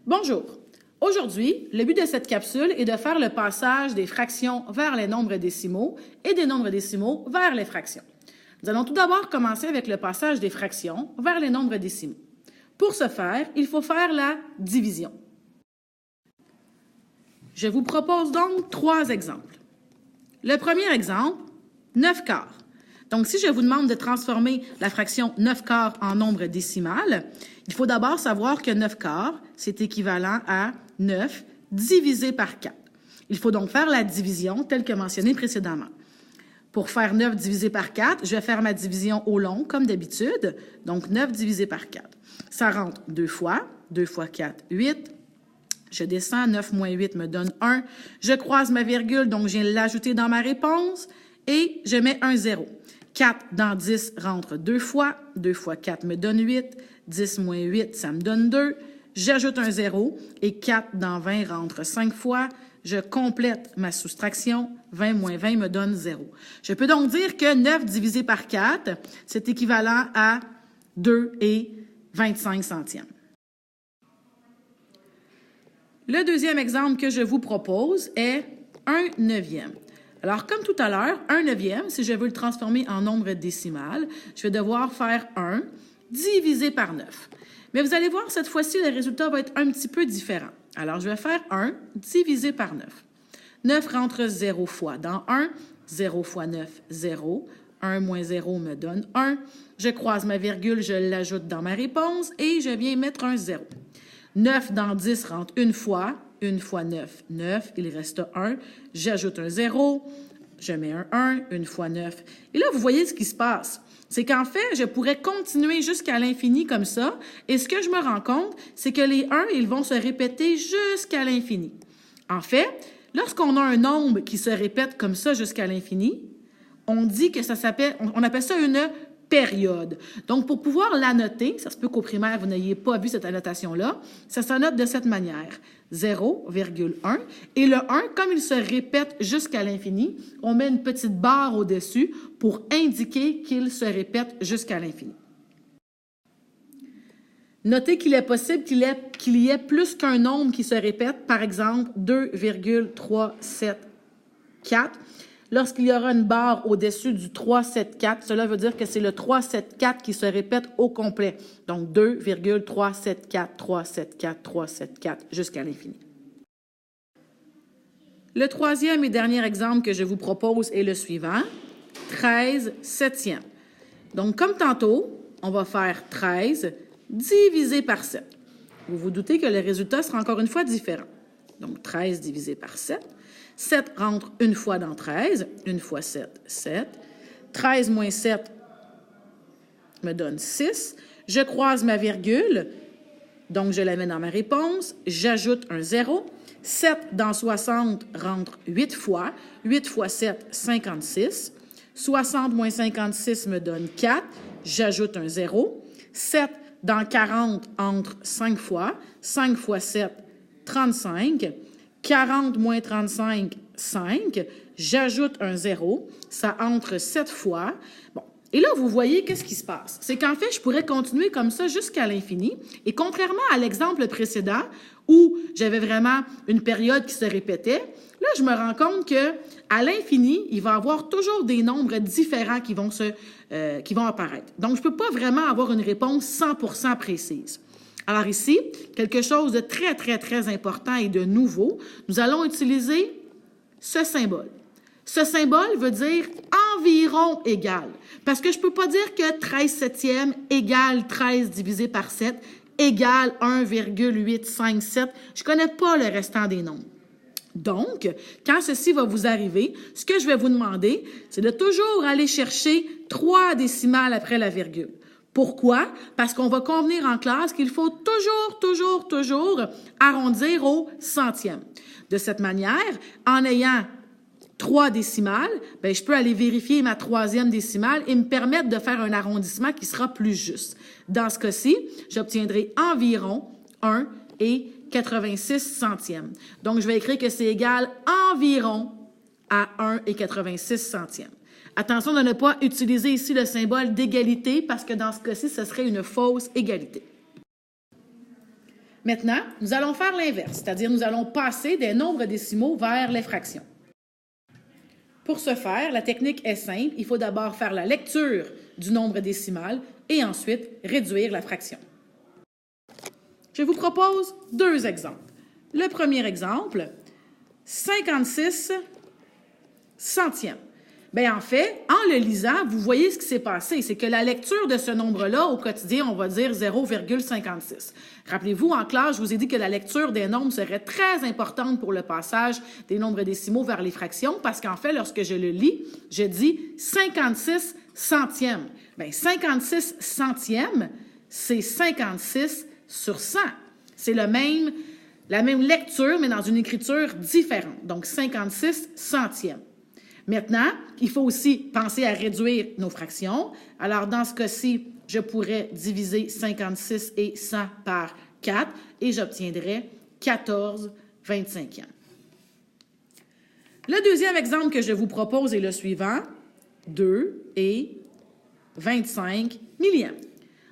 Bonjour. Aujourd'hui, le but de cette capsule est de faire le passage des fractions vers les nombres décimaux et des nombres décimaux vers les fractions. Nous allons tout d'abord commencer avec le passage des fractions vers les nombres décimaux. Pour ce faire, il faut faire la division. Je vous propose donc 3 exemples. Le premier exemple, 9 quarts. Donc, si je vous demande de transformer la fraction 9 quarts en nombre décimal, il faut d'abord savoir que 9 quarts, c'est équivalent à 9 divisé par 4. Il faut donc faire la division telle que mentionnée précédemment. Pour faire 9 divisé par 4, je vais faire ma division au long, comme d'habitude. Donc, 9 divisé par 4. Ça rentre 2 fois. 2 fois 4, 8. Je descends, 9 moins 8 me donne 1. Je croise ma virgule, donc je viens l'ajouter dans ma réponse. Et je mets un 0. 4 dans 10 rentre 2 fois. 2 fois 4 me donne 8. 10 moins 8, ça me donne 2. J'ajoute un 0. Et 4 dans 20 rentre 5 fois. Je complète ma soustraction. 20 moins 20 me donne 0. Je peux donc dire que 9 divisé par 4, c'est équivalent à 2 et 25 centièmes. Le deuxième exemple que je vous propose est 1 neuvième. Alors, comme tout à l'heure, 1 neuvième, si je veux le transformer en nombre décimal, je vais devoir faire 1 divisé par 9. Mais vous allez voir, cette fois-ci, le résultat va être un petit peu différent. Alors, je vais faire 1 divisé par 9. 9 rentre 0 fois dans 1. 0 fois 9, 0. 1 moins 0 me donne 1. Je croise ma virgule, je l'ajoute dans ma réponse et je viens mettre un 0. 9 dans 10 rentre une fois. 1 fois 9, 9. Il reste 1. J'ajoute un 0. Je mets un 1. 1 fois 9. Et là, vous voyez ce qui se passe. C'est qu'en fait, je pourrais continuer jusqu'à l'infini comme ça. Et ce que je me rends compte, c'est que les 1, ils vont se répéter jusqu'à l'infini. En fait, lorsqu'on a un nombre qui se répète comme ça jusqu'à l'infini, on dit que on appelle ça une période. Donc, pour pouvoir l'annoter, ça se peut qu'au primaire, vous n'ayez pas vu cette annotation-là, ça s'annote de cette manière. 0,1. Et le 1, comme il se répète jusqu'à l'infini, on met une petite barre au-dessus pour indiquer qu'il se répète jusqu'à l'infini. Notez qu'il est possible qu'il y ait plus qu'un nombre qui se répète, par exemple 2,374. Lorsqu'il y aura une barre au-dessus du 374, cela veut dire que c'est le 374 qui se répète au complet. Donc 2,374, 374, 374 jusqu'à l'infini. Le troisième et dernier exemple que je vous propose est le suivant, 13 septièmes. Donc comme tantôt, on va faire 13 divisé par 7. Vous vous doutez que le résultat sera encore une fois différent. Donc 13 divisé par 7. 7 rentre une fois dans 13. 1 fois 7, 7. 13 moins 7 me donne 6. Je croise ma virgule, donc je la mets dans ma réponse. J'ajoute un 0. 7 dans 60 rentre 8 fois. 8 fois 7, 56. 60 moins 56 me donne 4. J'ajoute un 0. 7 dans 40 entre 5 fois. 5 fois 7, 35. 40 moins 35, 5. J'ajoute un 0. Ça entre 7 fois. Bon. Et là, vous voyez qu'est-ce qui se passe. C'est qu'en fait, je pourrais continuer comme ça jusqu'à l'infini. Et contrairement à l'exemple précédent, où j'avais vraiment une période qui se répétait, là, je me rends compte que à l'infini, il va y avoir toujours des nombres différents qui vont apparaître. Donc, je ne peux pas vraiment avoir une réponse 100% précise. Alors ici, quelque chose de très, très, très important et de nouveau, nous allons utiliser ce symbole. Ce symbole veut dire environ égal. Parce que je ne peux pas dire que 13 septièmes égale 13 divisé par 7 égale 1,857. Je ne connais pas le restant des nombres. Donc, quand ceci va vous arriver, ce que je vais vous demander, c'est de toujours aller chercher 3 décimales après la virgule. Pourquoi? Parce qu'on va convenir en classe qu'il faut toujours arrondir au centième. De cette manière, en ayant 3 décimales, bien, je peux aller vérifier ma 3e décimale et me permettre de faire un arrondissement qui sera plus juste. Dans ce cas-ci, j'obtiendrai environ 1 et 86 centièmes. Donc, je vais écrire que c'est égal environ à 1 et 86 centièmes. Attention de ne pas utiliser ici le symbole d'égalité parce que dans ce cas-ci, ce serait une fausse égalité. Maintenant, nous allons faire l'inverse, c'est-à-dire nous allons passer des nombres décimaux vers les fractions. Pour ce faire, la technique est simple. Il faut d'abord faire la lecture du nombre décimal et ensuite réduire la fraction. Je vous propose 2 exemples. Le premier exemple, 56 centièmes. Bien, en fait, en le lisant, vous voyez ce qui s'est passé. C'est que la lecture de ce nombre-là, au quotidien, on va dire 0,56. Rappelez-vous, en classe, je vous ai dit que la lecture des nombres serait très importante pour le passage des nombres décimaux vers les fractions, parce qu'en fait, lorsque je le lis, je dis 56 centièmes. Bien, 56 centièmes, c'est 56 sur 100. C'est la même lecture, mais dans une écriture différente. Donc, 56 centièmes. Maintenant, il faut aussi penser à réduire nos fractions. Alors, dans ce cas-ci, je pourrais diviser 56 et 100 par 4 et j'obtiendrai 14/25e. Le deuxième exemple que je vous propose est le suivant, 2 et 25 millièmes.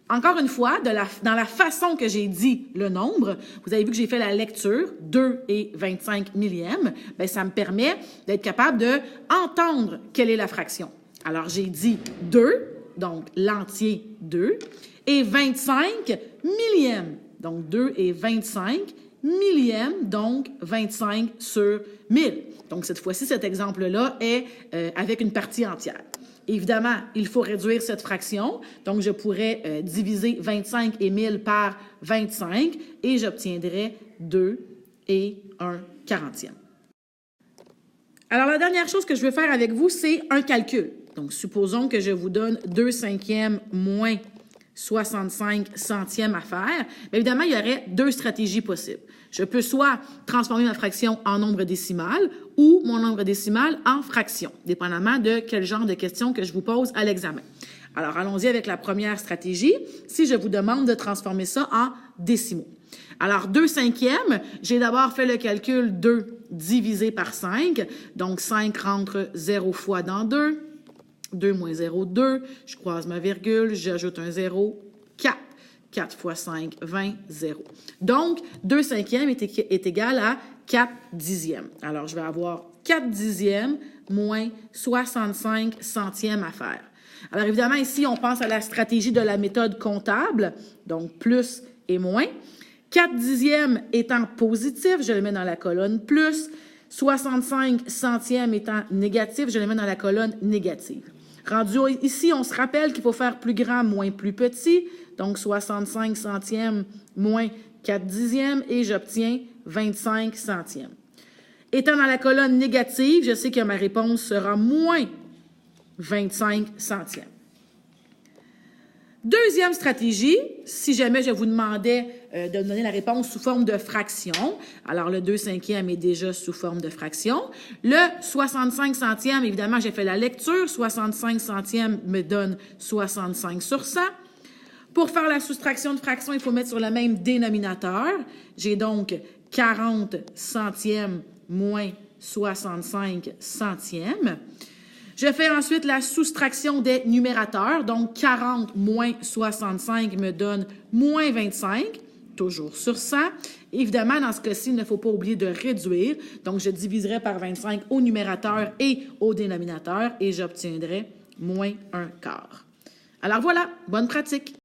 Encore une fois, dans la façon que j'ai dit le nombre, vous avez vu que j'ai fait la lecture, 2 et 25 millièmes, bien, ça me permet d'être capable d'entendre quelle est la fraction. Alors, j'ai dit 2, donc l'entier 2, et 25 millièmes, donc 2 et 25 millièmes, donc 25 sur 1000. Donc, cette fois-ci, cet exemple-là est avec une partie entière. Évidemment, il faut réduire cette fraction, donc je pourrais diviser 25 et 1000 par 25 et j'obtiendrai 2 et 1/40e. Alors, la dernière chose que je veux faire avec vous, c'est un calcul. Donc, supposons que je vous donne 2/5 moins 65 centièmes à faire. Bien évidemment, il y aurait 2 stratégies possibles. Je peux soit transformer ma fraction en nombre décimal ou mon nombre décimal en fraction, dépendamment de quel genre de questions que je vous pose à l'examen. Alors, allons-y avec la première stratégie, si je vous demande de transformer ça en décimaux. Alors, 2/5, j'ai d'abord fait le calcul 2 divisé par 5, donc 5 rentre 0 fois dans 2, 2 moins 0, 2, je croise ma virgule, j'ajoute un 0, 4. 4 fois 5, 20, 0. Donc, 2/5 est égal à 4 dixièmes. Alors, je vais avoir 4 dixièmes moins 65 centièmes à faire. Alors, évidemment, ici, on pense à la stratégie de la méthode comptable, donc plus et moins. 4 dixièmes étant positif, je le mets dans la colonne plus. 65 centièmes étant négatif, je le mets dans la colonne négative. Rendu ici, on se rappelle qu'il faut faire plus grand moins plus petit. Donc, 65 centièmes moins 4 dixièmes et j'obtiens 25 centièmes. Étant dans la colonne négative, je sais que ma réponse sera moins 25 centièmes. Deuxième stratégie, si jamais je vous demandais de me donner la réponse sous forme de fraction, alors le 2/5 est déjà sous forme de fraction. Le 65 centièmes, évidemment, j'ai fait la lecture. 65 centièmes me donne 65 sur 100. Pour faire la soustraction de fraction, il faut mettre sur le même dénominateur. J'ai donc 40 centièmes moins 65 centièmes. Je fais ensuite la soustraction des numérateurs. Donc, 40 moins 65 me donne moins 25, toujours sur 100. Évidemment, dans ce cas-ci, il ne faut pas oublier de réduire. Donc, je diviserai par 25 au numérateur et au dénominateur et j'obtiendrai moins 1/4. Alors voilà, bonne pratique!